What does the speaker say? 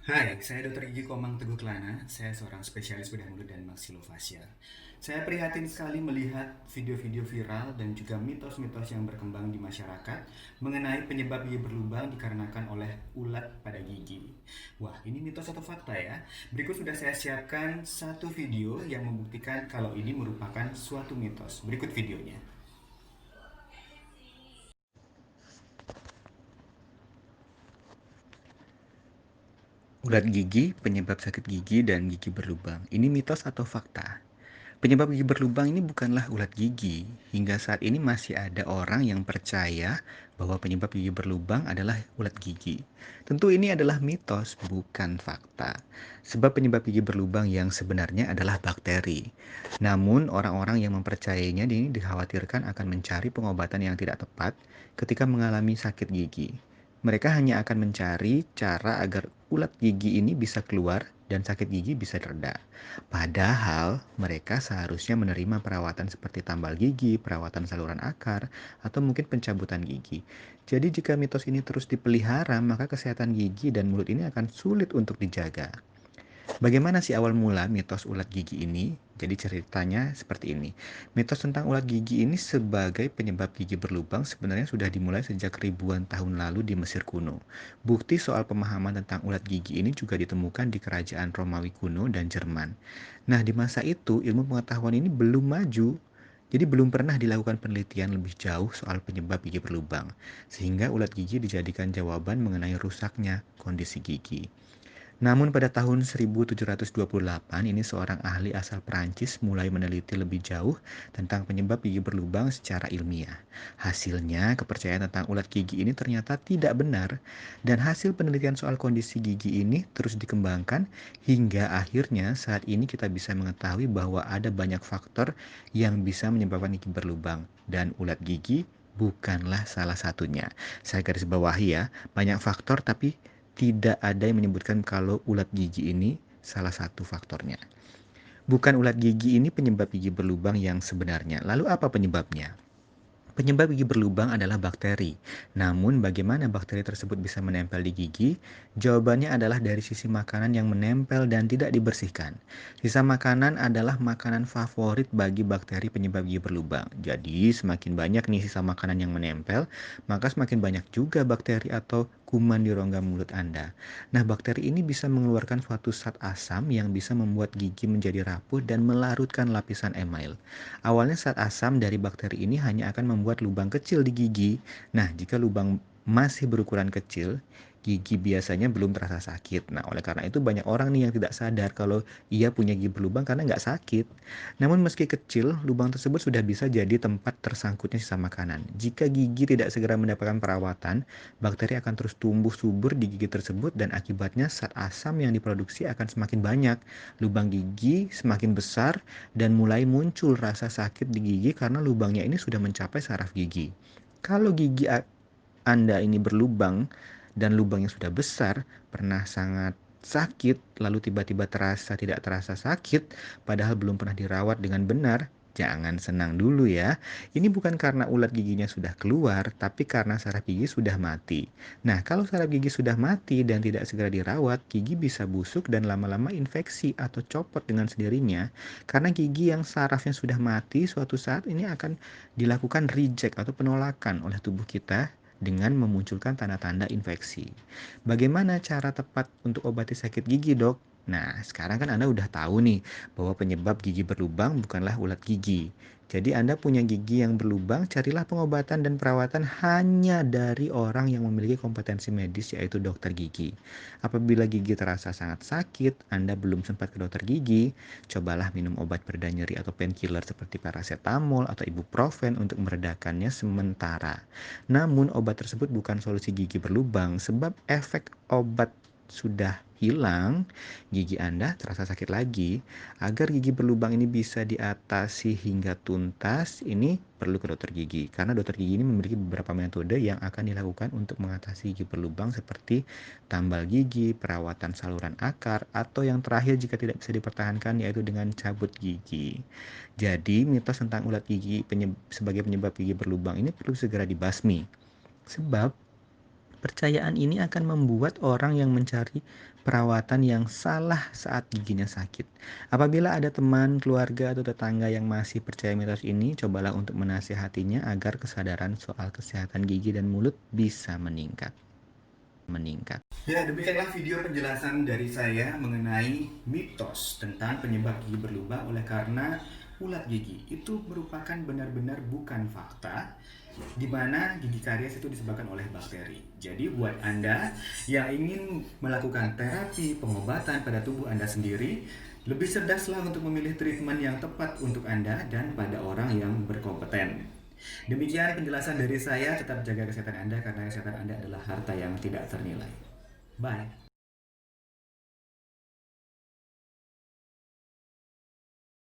Hai, saya Dr. Gigi Komang Teguh Kelana. Saya seorang spesialis bedah mulut dan maksilofasia. Saya prihatin sekali melihat video-video viral dan juga mitos-mitos yang berkembang di masyarakat mengenai penyebab gigi berlubang dikarenakan oleh ulat pada gigi. Wah, ini mitos atau fakta ya? Berikut sudah saya siapkan satu video yang membuktikan kalau ini merupakan suatu mitos. Berikut videonya. Ulat gigi, penyebab sakit gigi dan gigi berlubang. Ini mitos atau fakta? Penyebab gigi berlubang ini bukanlah ulat gigi. Hingga saat ini masih ada orang yang percaya bahwa penyebab gigi berlubang adalah ulat gigi. Tentu ini adalah mitos, bukan fakta. Sebab penyebab gigi berlubang yang sebenarnya adalah bakteri. Namun, orang-orang yang mempercayainya ini dikhawatirkan akan mencari pengobatan yang tidak tepat ketika mengalami sakit gigi. Mereka hanya akan mencari cara agar ulat gigi ini bisa keluar dan sakit gigi bisa reda. Padahal mereka seharusnya menerima perawatan seperti tambal gigi, perawatan saluran akar, atau mungkin pencabutan gigi. Jadi jika mitos ini terus dipelihara, maka kesehatan gigi dan mulut ini akan sulit untuk dijaga. Bagaimana sih awal mula mitos ulat gigi ini? Jadi ceritanya seperti ini. Mitos tentang ulat gigi ini sebagai penyebab gigi berlubang sebenarnya sudah dimulai sejak ribuan tahun lalu di Mesir kuno. Bukti soal pemahaman tentang ulat gigi ini juga ditemukan di kerajaan Romawi kuno dan Jerman. Nah, di masa itu ilmu pengetahuan ini belum maju. Jadi belum pernah dilakukan penelitian lebih jauh soal penyebab gigi berlubang, sehingga ulat gigi dijadikan jawaban mengenai rusaknya kondisi gigi. Namun pada tahun 1728 ini seorang ahli asal Prancis mulai meneliti lebih jauh tentang penyebab gigi berlubang secara ilmiah. Hasilnya, kepercayaan tentang ulat gigi ini ternyata tidak benar dan hasil penelitian soal kondisi gigi ini terus dikembangkan hingga akhirnya saat ini kita bisa mengetahui bahwa ada banyak faktor yang bisa menyebabkan gigi berlubang dan ulat gigi bukanlah salah satunya. Saya garis bawahi ya, banyak faktor tapi tidak ada yang menyebutkan kalau ulat gigi ini salah satu faktornya. Bukan ulat gigi ini penyebab gigi berlubang yang sebenarnya. Lalu apa penyebabnya? Penyebab gigi berlubang adalah bakteri. Namun bagaimana bakteri tersebut bisa menempel di gigi? Jawabannya adalah dari sisi makanan yang menempel dan tidak dibersihkan. Sisa makanan adalah makanan favorit bagi bakteri penyebab gigi berlubang. Jadi semakin banyak nih sisa makanan yang menempel, maka semakin banyak juga bakteri atau kuman di rongga mulut Anda. Nah, bakteri ini bisa mengeluarkan suatu zat asam yang bisa membuat gigi menjadi rapuh dan melarutkan lapisan email. Awalnya zat asam dari bakteri ini hanya akan membuat lubang kecil di gigi. Nah, jika lubang masih berukuran kecil, gigi biasanya belum terasa sakit. Nah, oleh karena itu banyak orang nih yang tidak sadar kalau ia punya gigi berlubang karena nggak sakit. Namun meski kecil, lubang tersebut sudah bisa jadi tempat tersangkutnya sisa makanan. Jika gigi tidak segera mendapatkan perawatan, bakteri akan terus tumbuh subur di gigi tersebut dan akibatnya zat asam yang diproduksi akan semakin banyak. Lubang gigi semakin besar dan mulai muncul rasa sakit di gigi karena lubangnya ini sudah mencapai saraf gigi. Kalau gigi Anda ini berlubang dan lubangnya sudah besar, pernah sangat sakit, lalu tiba-tiba tidak terasa sakit, padahal belum pernah dirawat dengan benar, jangan senang dulu ya. Ini bukan karena ulat giginya sudah keluar, tapi karena saraf gigi sudah mati. Nah, kalau saraf gigi sudah mati dan tidak segera dirawat, gigi bisa busuk dan lama-lama infeksi atau copot dengan sendirinya. Karena gigi yang sarafnya sudah mati, suatu saat ini akan dilakukan reject atau penolakan oleh tubuh kita dengan memunculkan tanda-tanda infeksi. Bagaimana cara tepat untuk obati sakit gigi, dok? Nah, sekarang kan Anda udah tahu nih bahwa penyebab gigi berlubang bukanlah ulat gigi. Jadi Anda punya gigi yang berlubang, carilah pengobatan dan perawatan hanya dari orang yang memiliki kompetensi medis yaitu dokter gigi. Apabila gigi terasa sangat sakit, Anda belum sempat ke dokter gigi, cobalah minum obat pereda nyeri atau painkiller seperti paracetamol atau ibuprofen untuk meredakannya sementara. Namun obat tersebut bukan solusi gigi berlubang sebab efek obat sudah hilang, gigi Anda terasa sakit lagi. Agar gigi berlubang ini bisa diatasi hingga tuntas, ini perlu ke dokter gigi. Karena dokter gigi ini memiliki beberapa metode yang akan dilakukan untuk mengatasi gigi berlubang seperti tambal gigi, perawatan saluran akar, atau yang terakhir jika tidak bisa dipertahankan yaitu dengan cabut gigi. Jadi mitos tentang ulat gigi sebagai penyebab gigi berlubang ini perlu segera dibasmi. Sebab Kepercayaan ini akan membuat orang yang mencari perawatan yang salah saat giginya sakit. Apabila ada teman, keluarga, atau tetangga yang masih percaya mitos ini, cobalah untuk menasihatinya agar kesadaran soal kesehatan gigi dan mulut bisa meningkat. Ya, demikianlah video penjelasan dari saya mengenai mitos tentang penyebab gigi berlubang oleh karena ulat gigi. Itu merupakan benar-benar bukan fakta, di mana gigi karies itu disebabkan oleh bakteri. Jadi buat Anda yang ingin melakukan terapi pengobatan pada tubuh Anda sendiri, lebih cerdaslah untuk memilih treatment yang tepat untuk Anda dan pada orang yang berkompeten. Demikian penjelasan dari saya, tetap jaga kesehatan Anda karena kesehatan Anda adalah harta yang tidak ternilai. Bye.